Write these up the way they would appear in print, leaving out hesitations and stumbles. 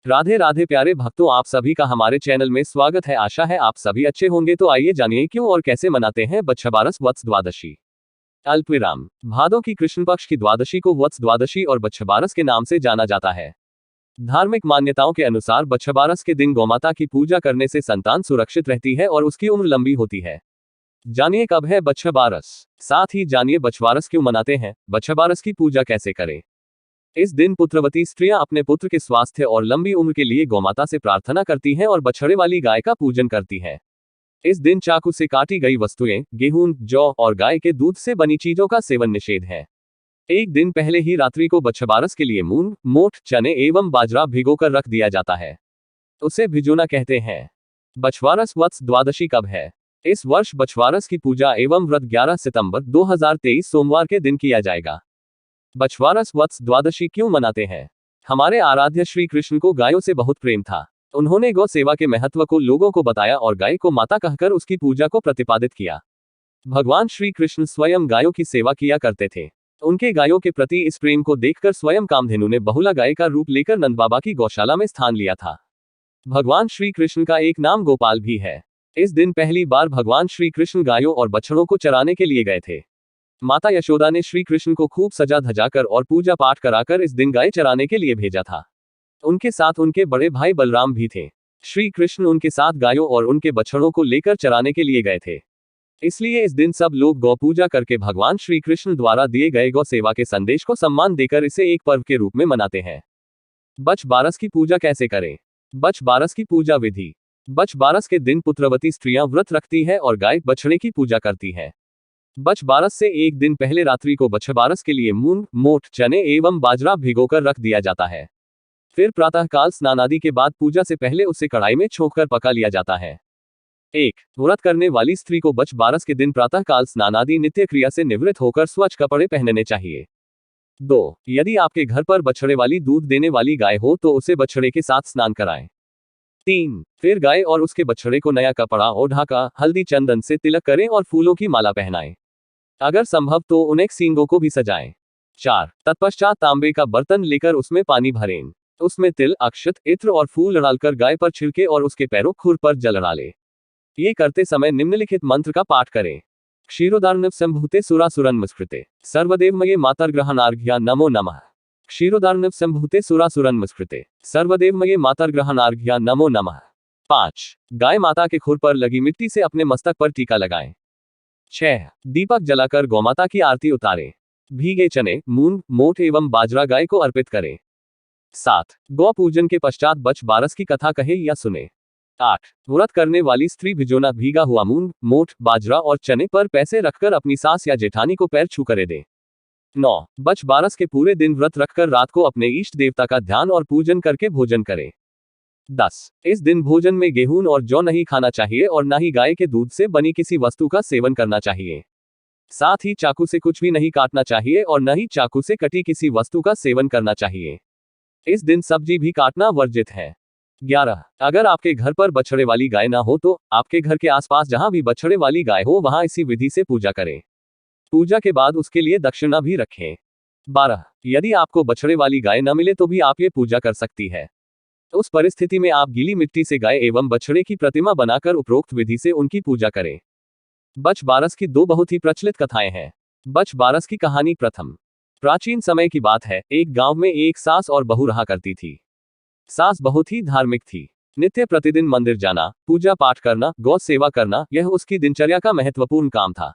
राधे राधे प्यारे भक्तों, आप सभी का हमारे चैनल में स्वागत है। आशा है आप सभी अच्छे होंगे। तो आइए जानिए क्यों और कैसे मनाते हैं बच्छबारस वत्स द्वादशी। अल्पविराम। भादों की कृष्ण पक्ष की द्वादशी को वत्स द्वादशी और बच्छबारस के नाम से जाना जाता है। धार्मिक मान्यताओं के अनुसार बच्छबारस के दिन गौमाता की पूजा करने से संतान सुरक्षित रहती है और उसकी उम्र लंबी होती है। जानिए कब है बच्छबारस, साथ ही जानिए बच्छबारस क्यों मनाते हैं, बच्छबारस की पूजा कैसे करें। इस दिन पुत्रवती स्त्रियां अपने पुत्र के स्वास्थ्य और लंबी उम्र के लिए गौमाता से प्रार्थना करती हैं और बछड़े वाली गाय का पूजन करती हैं। इस दिन चाकू से काटी गई वस्तुएं, गेहूं, जौ और गाय के दूध से बनी चीजों का सेवन निषेध है। एक दिन पहले ही रात्रि को बच्छबारस के लिए मूंग, मोठ, चने एवं बाजरा भिगोकर रख दिया जाता है। उसे भिजोना कहते हैं। बच्छबारस वत्स द्वादशी कब है? इस वर्ष बच्छबारस की पूजा एवं व्रत 11 सितंबर 2023 सोमवार के दिन किया जाएगा। बच्छबारस वत्स द्वादशी क्यों मनाते हैं? हमारे आराध्य श्री कृष्ण को गायों से बहुत प्रेम था। उन्होंने गौ सेवा के महत्व को लोगों को बताया और गाय को माता कहकर उसकी पूजा को प्रतिपादित किया। भगवान श्री कृष्ण स्वयं गायों की सेवा किया करते थे। उनके गायों के प्रति इस प्रेम को देखकर स्वयं कामधेनु ने बहुला गाय का रूप लेकर नंद बाबा की गौशाला में स्थान लिया था। भगवान श्री कृष्ण का एक नाम गोपाल भी है। इस दिन पहली बार भगवान श्री कृष्ण गायों और बछड़ों को चराने के लिए गए थे। माता यशोदा ने श्री कृष्ण को खूब सजा धजाकर और पूजा पाठ कराकर इस दिन गाय चराने के लिए भेजा था। उनके साथ उनके बड़े भाई बलराम भी थे। श्री कृष्ण उनके साथ गायों और उनके बछड़ों को लेकर चराने के लिए गए थे। इसलिए इस दिन सब लोग गौ पूजा करके भगवान श्री कृष्ण द्वारा दिए गए गौ सेवा के संदेश को सम्मान देकर इसे एक पर्व के रूप में मनाते हैं। बच्छबारस की पूजा कैसे करें? बच्छबारस की पूजा विधि। बच्छबारस के दिन पुत्रवती स्त्रियां व्रत रखती है और गाय बछड़े की पूजा करती है। बच्छबारस से एक दिन पहले रात्रि को बच्छबारस के लिए मूंग, मोठ, चने एवं बाजरा भिगोकर रख दिया जाता है। फिर प्रातःकाल स्नानादि के बाद पूजा से पहले उसे कढ़ाई में छोंककर पका लिया जाता है। 1. व्रत करने वाली स्त्री को बच्छबारस के दिन प्रातःकाल स्नानादि नित्य क्रिया से निवृत्त होकर स्वच्छ कपड़े पहनने चाहिए। 2. यदि आपके घर पर बछड़े वाली दूध देने वाली गाय हो तो उसे बछड़े के साथ स्नान कराएं। 3. फिर गाय और उसके बछड़े को नया कपड़ा ओढ़ाकर हल्दी चंदन से तिलक करें और फूलों की माला पहनाएं। अगर संभव तो उन्हें सींगों को भी सजाएं। 4. तत्पश्चात तांबे का बर्तन लेकर उसमें पानी भरें। उसमें तिल, अक्षत, इत्र और फूल डालकर गाय पर छिड़के और उसके पैरों खुर पर जल डालें। ये करते समय निम्नलिखित मंत्र का पाठ करें। क्षीरोदार्णव संभूते सुरासुरन्मस्कृते सर्वदेवमये मातर्ग्रहणार्घ्या नमो नमः। क्षीरोदार्णव संभूते सुरासुरन्मस्कृते सर्वदेवमये मातर्ग्रहणार्घ्या नमो नमः। 5. गाय माता के खुर पर लगी मिट्टी से अपने मस्तक पर टीका लगाएं। 6. दीपक जलाकर गौमाता की आरती उतारें। भीगे चने, मूंग, मोठ एवं बाजरा गाय को अर्पित करें। 7. गौ पूजन के पश्चात बच्छबारस की कथा कहे या सुने। 8. व्रत करने वाली स्त्री भिजोना भीगा हुआ मूंग, मोठ, बाजरा और चने पर पैसे रखकर अपनी सास या जेठानी को पैर छू करे दे। 9. बच्छबारस के पूरे दिन व्रत रखकर रात को अपने इष्ट देवता का ध्यान और पूजन करके भोजन करें। 10. इस दिन भोजन में गेहूं और जौ नहीं खाना चाहिए और न ही गाय के दूध से बनी किसी वस्तु का सेवन करना चाहिए। साथ ही चाकू से कुछ भी नहीं काटना चाहिए और न ही चाकू से कटी किसी वस्तु का सेवन करना चाहिए। इस दिन सब्जी भी काटना वर्जित है। 11. अगर आपके घर पर बछड़े वाली गाय ना हो तो आपके घर के आसपास जहां भी बछड़े वाली गाय हो वहां इसी विधि से पूजा करें। पूजा के बाद उसके लिए दक्षिणा भी रखें। 12. यदि आपको बछड़े वाली गाय न मिले तो भी आप ये पूजा कर सकती है। उस परिस्थिति में आप गीली मिट्टी से गाय एवं बछड़े की प्रतिमा बनाकर उपरोक्त विधि से उनकी पूजा करें। बच्छबारस की 2 बहुत ही प्रचलित कथाएं हैं। बच्छबारस की कहानी। प्रथम, प्राचीन समय की बात है। एक गांव में एक सास और बहू रहा करती थी। सास बहुत ही धार्मिक थी। नित्य प्रतिदिन मंदिर जाना, पूजा पाठ करना, गौ सेवा करना, यह उसकी दिनचर्या का महत्वपूर्ण काम था।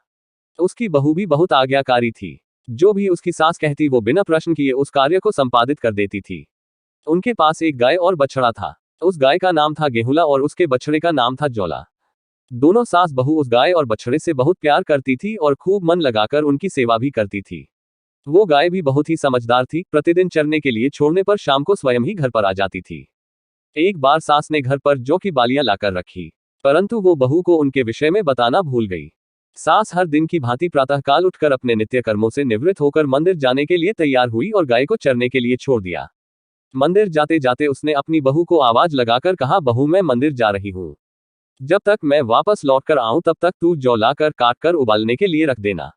उसकी बहू भी बहुत आज्ञाकारी थी। जो भी उसकी सास कहती वो बिना प्रश्न किए उस कार्य को संपादित कर देती थी। उनके पास एक गाय और बछड़ा था। उस गाय का नाम था गेहुला और उसके बछड़े का नाम था जोला। दोनों सास बहू उस गाय और बछड़े से बहुत प्यार करती थी और खूब मन लगाकर उनकी सेवा भी करती थी। वो गाय भी बहुत ही समझदार थी। प्रतिदिन चरने के लिए छोड़ने पर शाम को स्वयं ही घर पर आ जाती थी। एक बार सास ने घर पर जौ की बालियां लाकर रखी, परंतु वो बहू को उनके विषय में बताना भूल गई। सास हर दिन की भांति प्रातःकाल उठकर अपने नित्य कर्मों से निवृत्त होकर मंदिर जाने के लिए तैयार हुई और गाय को चरने के लिए छोड़ दिया। मंदिर जाते जाते उसने अपनी बहू को आवाज लगाकर कहा, बहू मैं मंदिर जा रही हूँ। जब तक मैं वापस लौटकर आऊं तब तक तू जौ लाकर काट कर उबालने के लिए रख देना।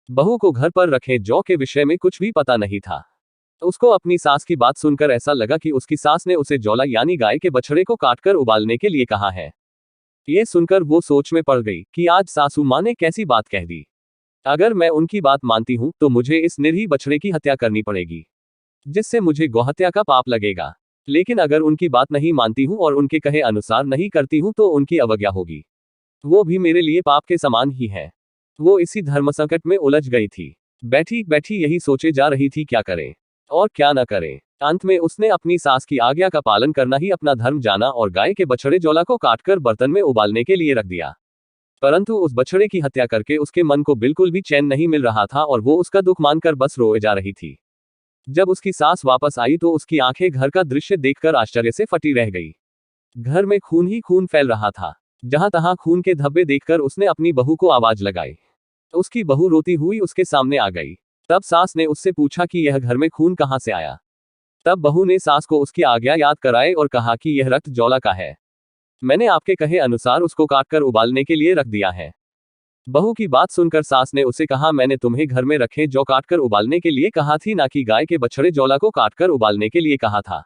बहू को घर पर रखे जौ के विषय में कुछ भी पता नहीं था। उसको अपनी सास की बात सुनकर ऐसा लगा कि उसकी सास ने उसे जौला यानी गाय के बछड़े को काटकर उबालने के लिए कहा है। ये सुनकर वो सोच में पड़ गई कि आज सासू माँ ने कैसी बात कह दी। अगर मैं उनकी बात मानती हूँ तो मुझे इस निर्दयी बछड़े की हत्या करनी पड़ेगी, जिससे मुझे गौहत्या का पाप लगेगा। लेकिन अगर उनकी बात नहीं मानती हूँ और उनके कहे अनुसार नहीं करती हूँ तो उनकी अवज्ञा होगी, वो भी मेरे लिए पाप के समान ही है। वो इसी धर्म संकट में उलझ गई थी। बैठी बैठी यही सोचे जा रही थी क्या करें और क्या न करें। अंत में उसने अपनी सास की आज्ञा का पालन करना ही अपना धर्म जाना और गाय के बछड़े जौला को काटकर बर्तन में उबालने के लिए रख दिया। परंतु उस बछड़े की हत्या करके उसके मन को बिल्कुल भी चैन नहीं मिल रहा था और वो उसका दुख मानकर बस रोए जा रही थी। जब उसकी सास वापस आई तो उसकी आंखें घर का दृश्य देखकर आश्चर्य से फटी रह गई। घर में खून ही खून फैल रहा था। जहां तहां खून के धब्बे देखकर उसने अपनी बहू को आवाज लगाई। उसकी बहू रोती हुई उसके सामने आ गई। तब सास ने उससे पूछा कि यह घर में खून कहां से आया। तब बहू ने सास को उसकी आज्ञा याद कराई और कहा कि यह रक्त जौला का है। मैंने आपके कहे अनुसार उसको काटकर उबालने के लिए रख दिया है। बहू की बात सुनकर सास ने उसे कहा, मैंने तुम्हें घर में रखे जौ काटकर उबालने के लिए कहा थी, ना कि गाय के बछड़े जौला को काटकर उबालने के लिए कहा था।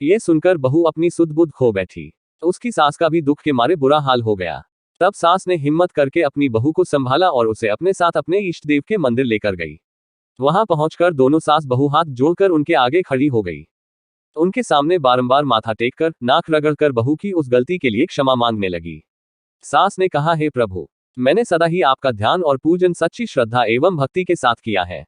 ये सुनकर बहू अपनी सुध बुध खो बैठी। उसकी सास का भी दुख के मारे बुरा हाल हो गया। तब सास ने हिम्मत करके अपनी बहू को संभाला और उसे अपने साथ अपने इष्ट देव के मंदिर लेकर गई। वहां पहुंचकर दोनों सास बहू हाथ जोड़कर उनके आगे खड़ी हो गई। उनके सामने बारंबार माथा टेककर नाक रगड़कर बहू की उस गलती के लिए क्षमा मांगने लगी। सास ने कहा, हे प्रभु, मैंने सदा ही आपका ध्यान और पूजन सच्ची श्रद्धा एवं भक्ति के साथ किया है,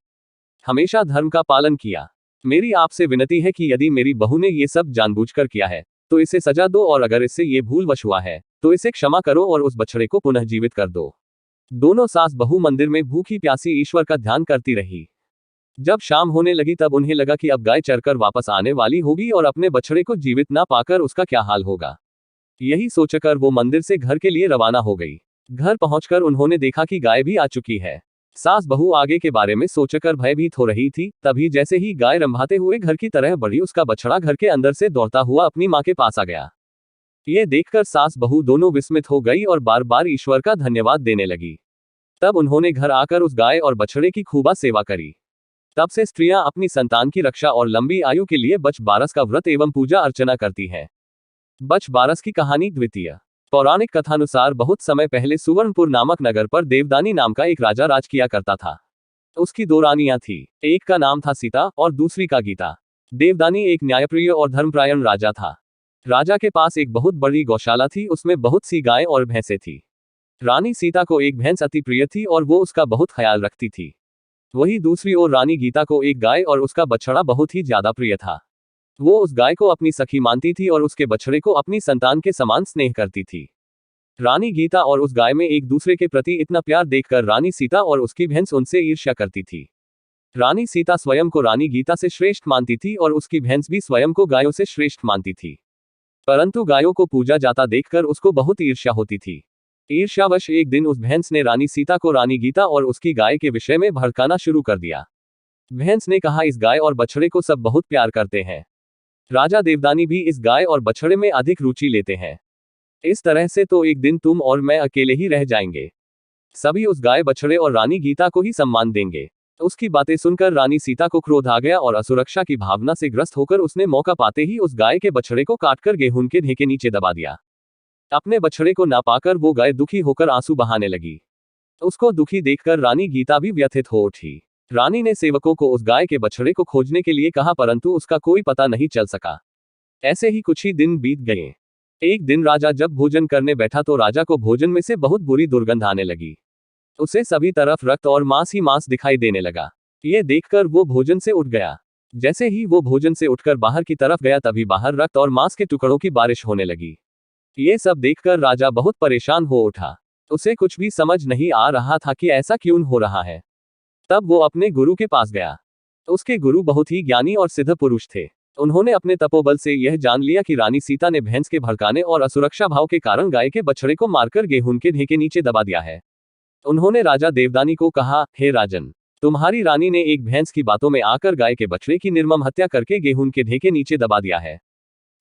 हमेशा धर्म का पालन किया। मेरी आपसे विनती है कि यदि मेरी बहू ने ये सब जानबूझकर किया है तो इसे सजा दो, और अगर इससे ये भूलवश हुआ है तो इसे क्षमा करो और उस बछड़े को पुनः जीवित कर दो। दोनों सास बहू मंदिर में भूखी प्यासी ईश्वर का ध्यान करती रही। जब शाम होने लगी तब उन्हें लगा कि अब गाय चरकर वापस आने वाली होगी और अपने बछड़े को जीवित ना पाकर उसका क्या हाल होगा। यही सोचकर वो मंदिर से घर के लिए रवाना हो गई। घर पहुंचकर उन्होंने देखा कि गाय भी आ चुकी है। सास बहू आगे के बारे में सोचकर भयभीत हो रही थी। तभी जैसे ही गाय रंभाते हुए घर की तरह बढ़ी, उसका बछड़ा घर के अंदर से दौड़ता हुआ अपनी मां के पास आ गया। ये देखकर सास बहू दोनों विस्मित हो गई और बार बार ईश्वर का धन्यवाद देने लगी। तब उन्होंने घर आकर उस गाय और बछड़े की खूबा सेवा करी। तब से स्त्रियां अपनी संतान की रक्षा और लंबी आयु के लिए बछ बारस का व्रत एवं पूजा अर्चना करती हैं। बछ बारस की कहानी द्वितीय। पौराणिक कथानुसार बहुत समय पहले सुवर्णपुर नामक नगर पर देवदानी नाम का एक राजा राज किया करता था। उसकी दो रानियां थी, एक का नाम था सीता और दूसरी का गीता। देवदानी एक न्यायप्रिय और धर्मपरायण राजा था। राजा के पास एक बहुत बड़ी गौशाला थी, उसमें बहुत सी गायें और भैंसें थी। रानी सीता को एक भैंस अति प्रिय थी और वो उसका बहुत ख्याल रखती थी। वही दूसरी ओर रानी गीता को एक गाय और उसका बछड़ा बहुत ही ज्यादा प्रिय था। वो उस गाय को अपनी सखी मानती थी और उसके बछड़े को अपनी संतान के समान स्नेह करती थी। रानी गीता और उस गाय में एक दूसरे के प्रति इतना प्यार देखकर रानी सीता और उसकी भैंस उनसे ईर्ष्या करती थी। रानी सीता स्वयं को रानी गीता से श्रेष्ठ मानती थी और उसकी भैंस भी स्वयं को गायों से श्रेष्ठ मानती थी। परंतु गायों को पूजा जाता देखकर उसको बहुत ईर्ष्या होती थी। ईर्ष्यावश एक दिन उस भैंस ने रानी सीता को रानी गीता और उसकी गाय के विषय में भड़काना शुरू कर दिया। भैंस ने कहा, इस गाय और बछड़े को सब बहुत प्यार करते हैं। राजा देवदानी भी इस गाय और बछड़े में अधिक रुचि लेते हैं। इस तरह से तो एक दिन तुम और मैं अकेले ही रह जाएंगे। सभी उस गाय बछड़े और रानी गीता को ही सम्मान देंगे। उसकी बातें सुनकर रानी सीता को क्रोध आ गया और असुरक्षा की भावना से ग्रस्त होकर उसने मौका पाते ही उस गाय के बछड़े को काटकर गेहूं के ढेके नीचे दबा दिया। अपने बछड़े को ना पाकर वो गाय दुखी होकर आंसू बहाने लगी। उसको दुखी देखकर रानी गीता भी व्यथित हो उठी। रानी ने सेवकों को उस गाय के बछड़े को खोजने के लिए कहा, परंतु उसका कोई पता नहीं चल सका। ऐसे ही कुछ ही दिन बीत गए। एक दिन राजा जब भोजन करने बैठा तो राजा को भोजन में से बहुत बुरी दुर्गंध आने लगी। उसे सभी तरफ रक्त और मांस ही मांस दिखाई देने लगा। ये देखकर वो भोजन से उठ गया। जैसे ही वो भोजन से उठकर बाहर की तरफ गया तभी बाहर रक्त और मांस के टुकड़ों की बारिश होने लगी। ये सब देखकर राजा बहुत परेशान हो उठा। उसे कुछ भी समझ नहीं आ रहा था कि ऐसा क्यों हो रहा है। तब वो अपने गुरु के पास गया। उसके गुरु बहुत ही ज्ञानी और सिद्ध पुरुष थे। उन्होंने अपने तपोबल से यह जान लिया कि रानी सीता ने भैंस के भड़काने और असुरक्षा भाव के कारण गाय के बछड़े को मारकर गेहूं के ढेके नीचे दबा दिया है। उन्होंने राजा देवदानी को कहा, हे राजन, तुम्हारी रानी ने एक भैंस की बातों में आकर गाय के बछड़े की निर्मम हत्या करके गेहूं के ढेके नीचे दबा दिया है।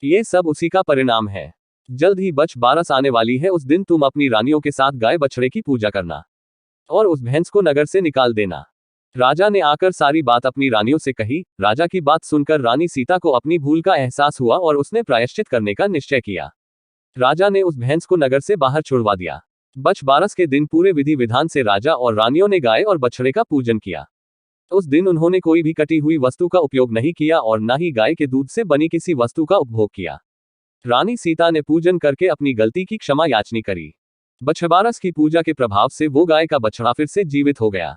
ये सब उसी का परिणाम है। जल्द ही बछ बारस आने वाली है। उस दिन तुम अपनी रानियों के साथ गाय बछड़े की पूजा करना और उस भैंस को नगर से निकाल देना। राजा ने आकर सारी बात अपनी रानियों से कही। राजा की बात सुनकर रानी सीता को अपनी भूल का एहसास हुआ और उसने प्रायश्चित करने का निश्चय किया। राजा ने उस भैंस को नगर से बाहर छुड़वा दिया। बछबारस के दिन पूरे विधि विधान से राजा और रानियों ने गाय और बछड़े का पूजन किया। उस दिन उन्होंने कोई भी कटी हुई वस्तु का उपयोग नहीं किया और न ही गाय के दूध से बनी किसी वस्तु का उपभोग किया। रानी सीता ने पूजन करके अपनी गलती की क्षमा याचना करी। बछबारस की पूजा के प्रभाव से वो गाय का बछड़ा फिर से जीवित हो गया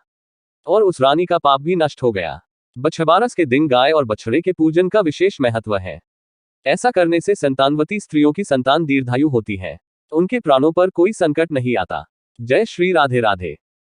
और उस रानी का पाप भी नष्ट हो गया। बछबारस के दिन गाय और बछड़े के पूजन का विशेष महत्व है। ऐसा करने से संतानवती स्त्रियों की संतान दीर्घायु होती है। उनके प्राणों पर कोई संकट नहीं आता। जय श्री राधे राधे।